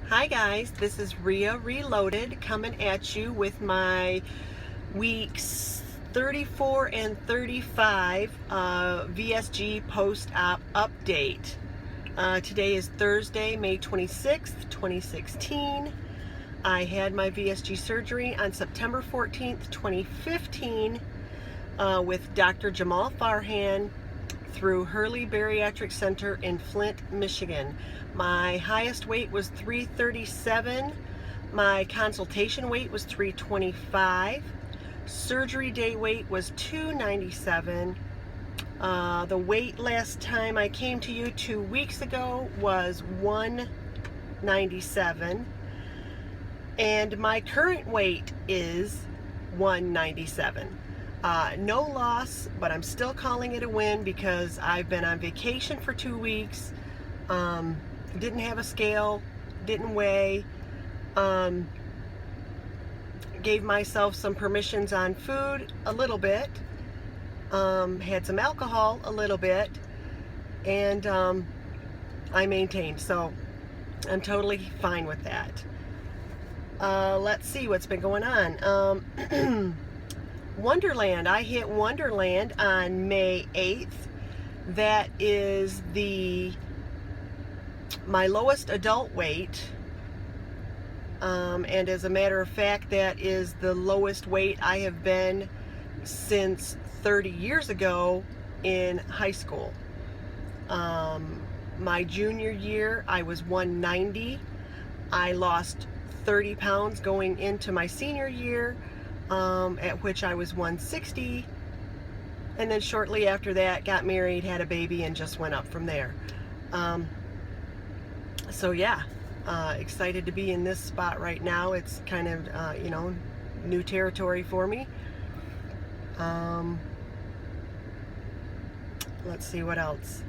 Hi guys, this is Rhea Reloaded coming at you with my weeks 34 and 35 VSG post-op update. Today is Thursday, May 26th, 2016. I had my VSG surgery on September 14th, 2015 with Dr. Jamal Farhan through Hurley Bariatric Center in Flint, Michigan. My highest weight was 337. My consultation weight was 325. Surgery day weight was 297. The weight last time I came to you 2 weeks ago was 197. And my current weight is 197. No loss, but I'm still calling it a win because I've been on vacation for 2 weeks. Didn't have a scale, didn't weigh, gave myself some permissions on food a little bit, had some alcohol a little bit, and I maintained, so I'm totally fine with that. Let's see what's been going on. Wonderland, I hit Wonderland on May 8th. That is my lowest adult weight, and as a matter of fact, that is the lowest weight I have been since 30 years ago in high school. My junior year, I was 190. I lost 30 pounds going into my senior year, at which I was 160, and then shortly after that got married, had a baby, and just went up from there. So yeah, excited to be in this spot right now. It's kind of new territory for me. Let's see what else.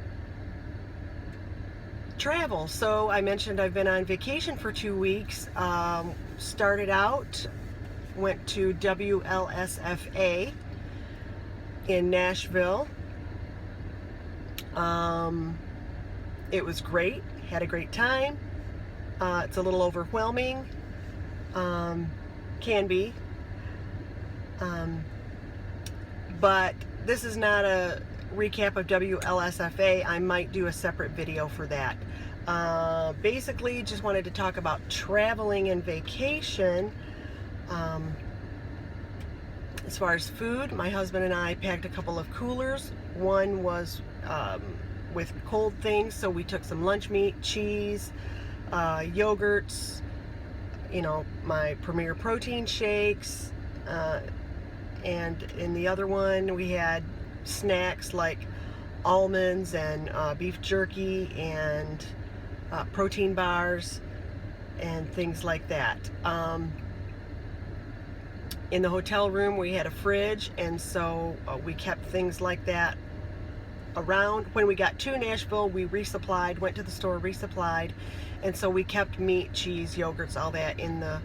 Travel. So I mentioned I've been on vacation for 2 weeks. Started out, went to WLSFA in Nashville. It was great, had a great time. It's a little overwhelming, can be, but this is not a recap of WLSFA. I might do a separate video for that. Basically, just wanted to talk about traveling and vacation. As far as food, my husband and I packed a couple of coolers. One was with cold things, so we took some lunch meat, cheese, yogurts, my Premier protein shakes, and in the other one we had snacks like almonds and beef jerky and protein bars and things like that. In the hotel room we had a fridge, and so we kept things like that around. When we got to Nashville, we resupplied, went to the store, resupplied, and so we kept meat, cheese, yogurts, all that in the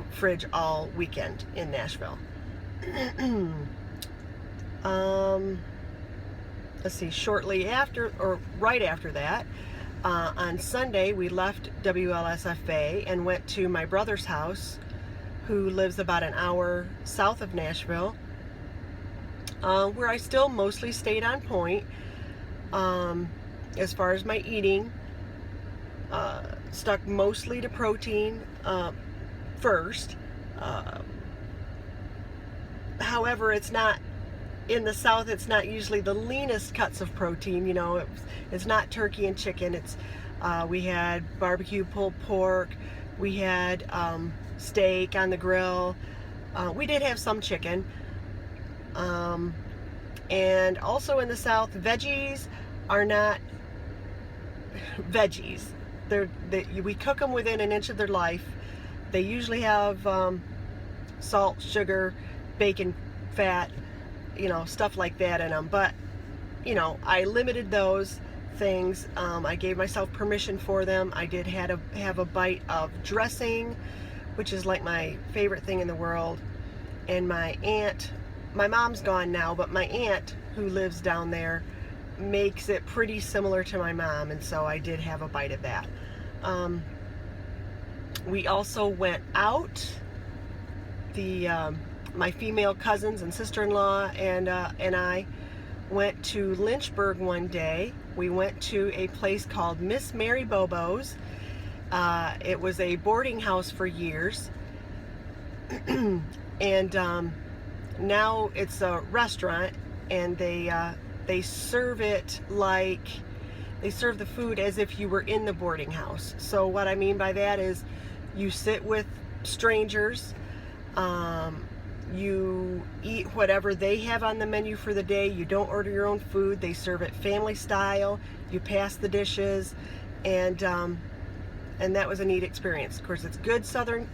fridge all weekend in Nashville. Let's see, shortly after, or right after that, on Sunday we left WLSFA and went to my brother's house, who lives about an hour south of Nashville, where I still mostly stayed on point as far as my eating. Stuck mostly to protein first. However, it's not, in the South, it's not usually the leanest cuts of protein. It's not turkey and chicken. It's we had barbecue pulled pork, we had steak on the grill, we did have some chicken, and also in the South, veggies are not veggies. We cook them within an inch of their life. They usually have salt, sugar, bacon, fat, stuff like that in them. But I limited those things. I gave myself permission for them. I did have a bite of dressing, which is like my favorite thing in the world. And my aunt, my mom's gone now, but my aunt who lives down there makes it pretty similar to my mom, and so I did have a bite of that. We also went out. My female cousins and sister-in-law and I went to Lynchburg one day. We went to a place called Miss Mary Bobo's. It was a boarding house for years, and now it's a restaurant, and they serve it like they serve the food as if you were in the boarding house. So what I mean by that is you sit with strangers, you eat whatever they have on the menu for the day. You don't order your own food. They serve it family style. You pass the dishes, and that was a neat experience. Of course, it's good Southern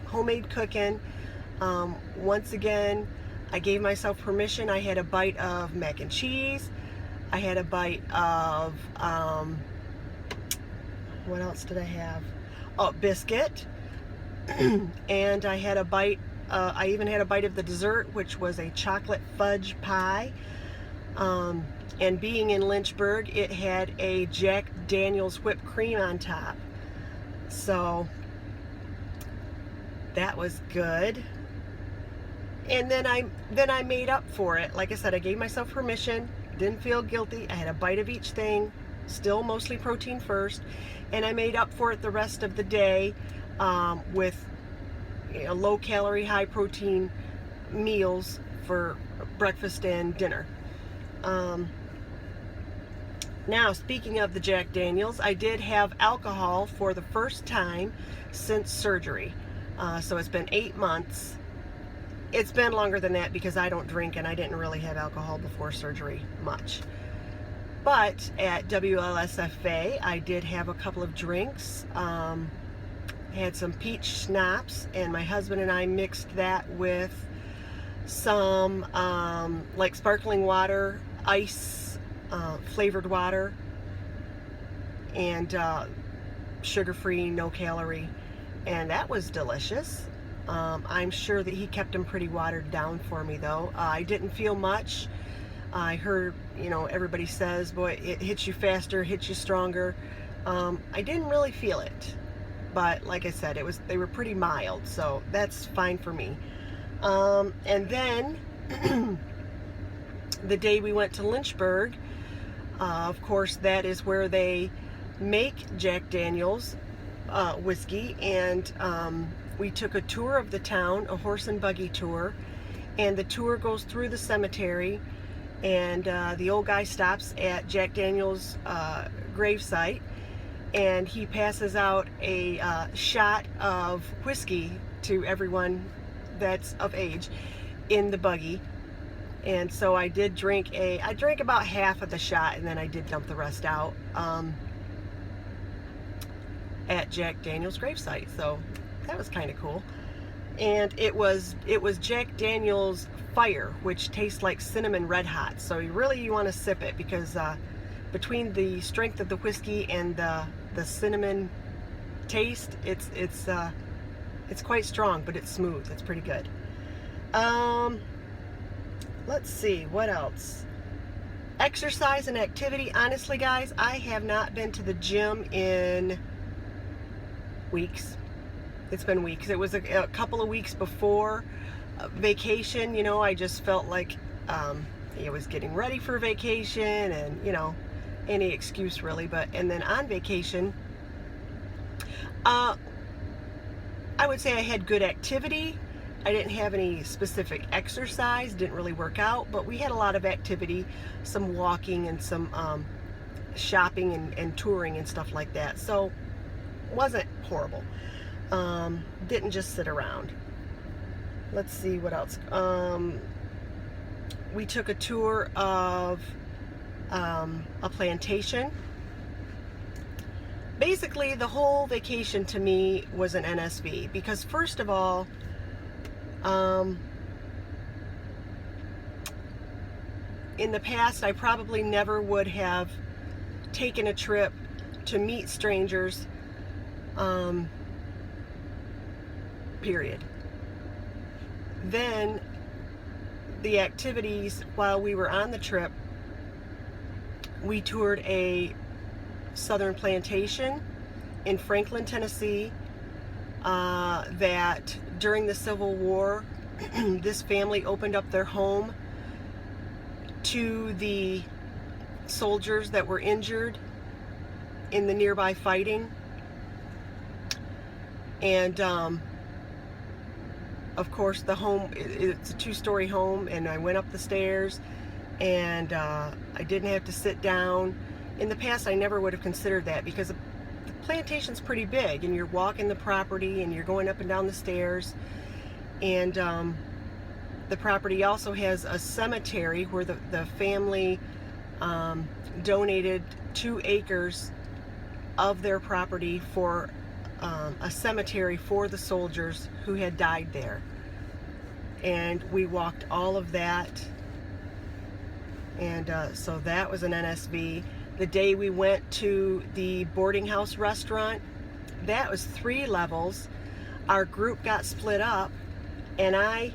homemade cooking. Once again, I gave myself permission. I had a bite of mac and cheese. I had a bite of, what else did I have? Oh, biscuit. And I had a bite, I even had a bite of the dessert, which was a chocolate fudge pie. And being in Lynchburg, it had a Jack Daniel's whipped cream on top. So that was good. And then I made up for it. Like I said, I gave myself permission, didn't feel guilty. I had a bite of each thing, still mostly protein first, and I made up for it the rest of the day with low calorie, high protein meals for breakfast and dinner. Now, speaking of the Jack Daniels, I did have alcohol for the first time since surgery. So it's been 8 months. It's been longer than that because I don't drink, and I didn't really have alcohol before surgery much. But at WLSFA, I did have a couple of drinks. Had some peach schnapps, and my husband and I mixed that with some like sparkling water, ice, flavored water, and sugar-free, no calorie, and that was delicious. I'm sure that he kept them pretty watered down for me, though. I didn't feel much. I heard, everybody says, boy, it hits you faster, hits you stronger. I didn't really feel it, but like I said, they were pretty mild, so that's fine for me. And then the day we went to Lynchburg, of course, that is where they make Jack Daniel's whiskey, and we took a tour of the town, a horse and buggy tour, and the tour goes through the cemetery, and the old guy stops at Jack Daniel's gravesite, and he passes out a shot of whiskey to everyone that's of age in the buggy. And so I did I drank about half of the shot, and then I did dump the rest out at Jack Daniel's gravesite. So that was kind of cool. And it was Jack Daniel's Fire, which tastes like cinnamon red hot. So you want to sip it, because between the strength of the whiskey and the cinnamon taste, it's quite strong, but it's smooth. It's pretty good. Let's see, what else? Exercise and activity. Honestly, guys, I have not been to the gym in weeks. It's been weeks. It was a couple of weeks before vacation. I just felt like I was getting ready for vacation, and any excuse really. And then on vacation, I would say I had good activity. I didn't have any specific exercise, didn't really work out, but we had a lot of activity, some walking and some shopping and touring and stuff like that. So it wasn't horrible. Didn't just sit around. Let's see what else. We took a tour of a plantation. Basically, the whole vacation to me was an NSV, because first of all, in the past, I probably never would have taken a trip to meet strangers, period. Then the activities while we were on the trip, we toured a southern plantation in Franklin, Tennessee. that during the Civil War, this family opened up their home to the soldiers that were injured in the nearby fighting. And of course the home, it's a 2-story home, and I went up the stairs, and I didn't have to sit down. In the past I never would have considered that, because the plantation's pretty big, and you're walking the property and you're going up and down the stairs. And the property also has a cemetery where the family donated 2 acres of their property for a cemetery for the soldiers who had died there. And we walked all of that, and so that was an NSV. The day we went to the boarding house restaurant, that was 3 levels. Our group got split up, and I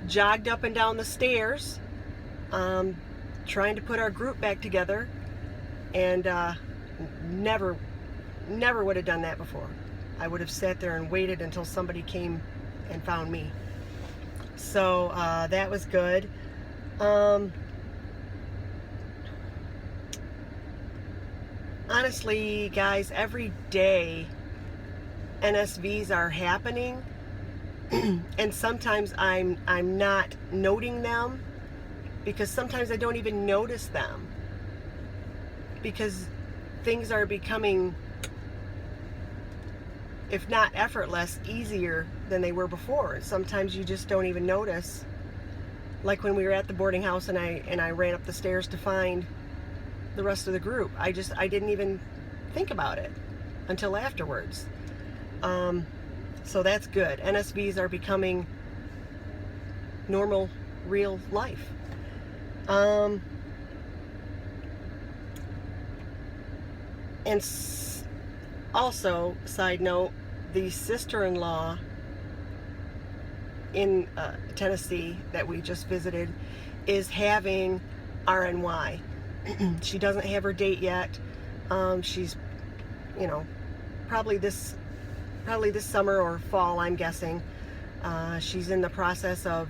jogged up and down the stairs trying to put our group back together, and never would have done that before. I would have sat there and waited until somebody came and found me. So that was good. Honestly, guys, every day NSVs are happening, and sometimes I'm not noting them, because sometimes I don't even notice them, because things are becoming, if not effortless, easier than they were before. Sometimes you just don't even notice. Like when we were at the boarding house, and I ran up the stairs to find the rest of the group. I didn't even think about it until afterwards. So that's good. NSVs are becoming normal, real life. And also, side note, the sister-in-law in Tennessee that we just visited is having RNY. She doesn't have her date yet. She's, probably this summer or fall, I'm guessing. She's in the process of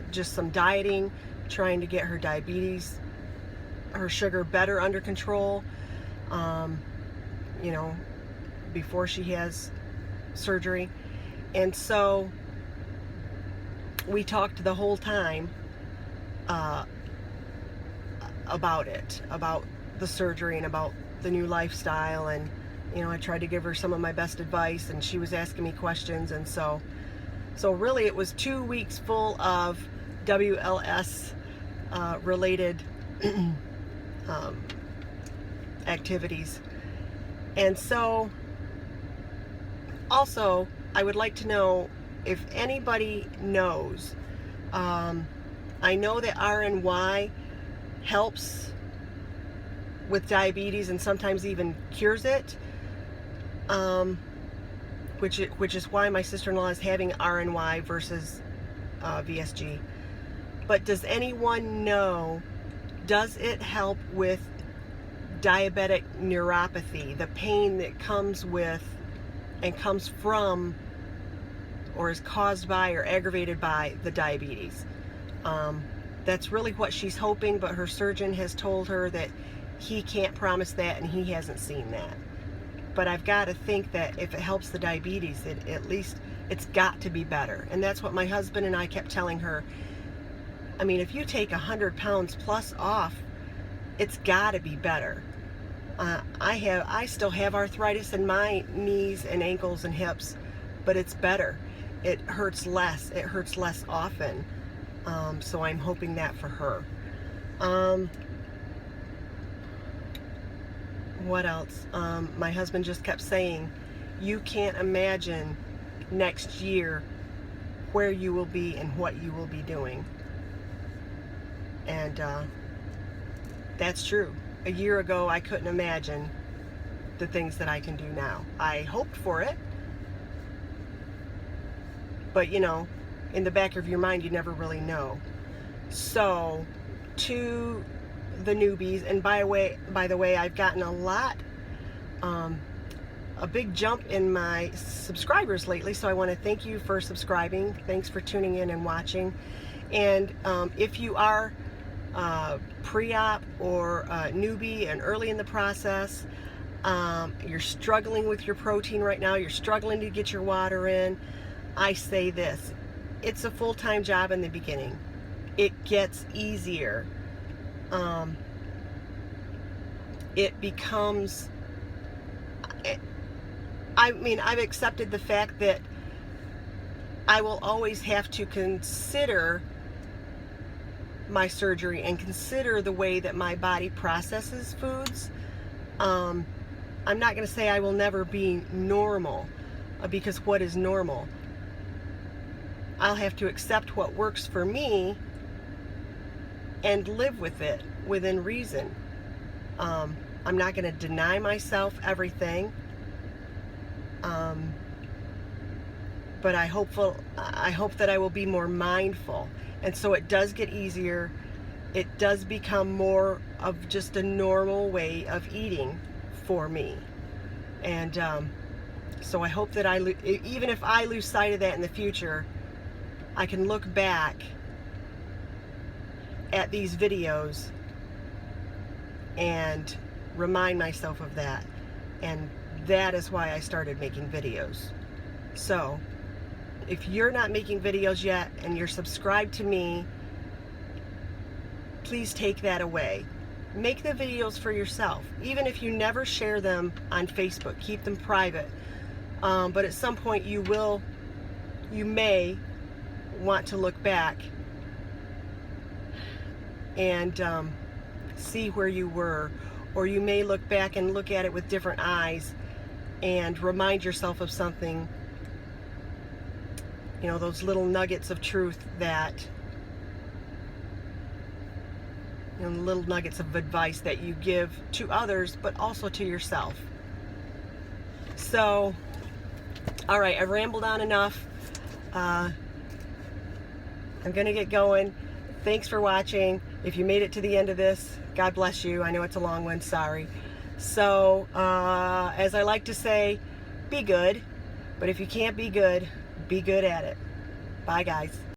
just some dieting, trying to get her diabetes, her sugar better under control, before she has surgery. And so we talked the whole time about it, about the surgery and about the new lifestyle. And I tried to give her some of my best advice, and she was asking me questions. And so really it was 2 weeks full of WLS related activities. And so also I would like to know if anybody knows. I know that RNY helps with diabetes and sometimes even cures it, which is why my sister-in-law is having RNY versus VSG. But does anyone know, does it help with diabetic neuropathy, the pain that comes with and comes from or is caused by or aggravated by the diabetes? That's really what she's hoping, but her surgeon has told her that he can't promise that, and he hasn't seen that. But I've got to think that if it helps the diabetes, at least it's got to be better. And that's what my husband and I kept telling her. I mean, if you take 100 pounds plus off, it's got to be better. I still have arthritis in my knees and ankles and hips, but it's better. It hurts less. It hurts less often. So I'm hoping that for her. What else? My husband just kept saying, you can't imagine next year where you will be and what you will be doing. And that's true. A year ago, I couldn't imagine the things that I can do now. I hoped for it, but in the back of your mind, you never really know. So, to the newbies, and by the way, I've gotten a lot a big jump in my subscribers lately, so I want to thank you for subscribing. Thanks for tuning in and watching. And if you are pre-op or newbie and early in the process, you're struggling with your protein right now, you're struggling to get your water in, I say this: it's a full-time job in the beginning. It gets easier. It becomes, I mean, I've accepted the fact that I will always have to consider my surgery and consider the way that my body processes foods. I'm not going to say I will never be normal, because what is normal? I'll have to accept what works for me and live with it within reason. I'm not going to deny myself everything, but I hope that I will be more mindful, and so it does get easier. It does become more of just a normal way of eating for me, and so I hope that even if I lose sight of that in the future, I can look back at these videos and remind myself of that. And that is why I started making videos. So if you're not making videos yet and you're subscribed to me, please take that away. Make the videos for yourself. Even if you never share them on Facebook, keep them private. But at some point you may want to look back and see where you were, or you may look back and look at it with different eyes and remind yourself of something, you know, those little nuggets of truth that, you know, little nuggets of advice that you give to others, but also to yourself. So, all right, I've rambled on enough. I'm gonna get going. Thanks for watching. If you made it to the end of this, God bless you. I know it's a long one, sorry. So, as I like to say, be good. But if you can't be good at it. Bye, guys.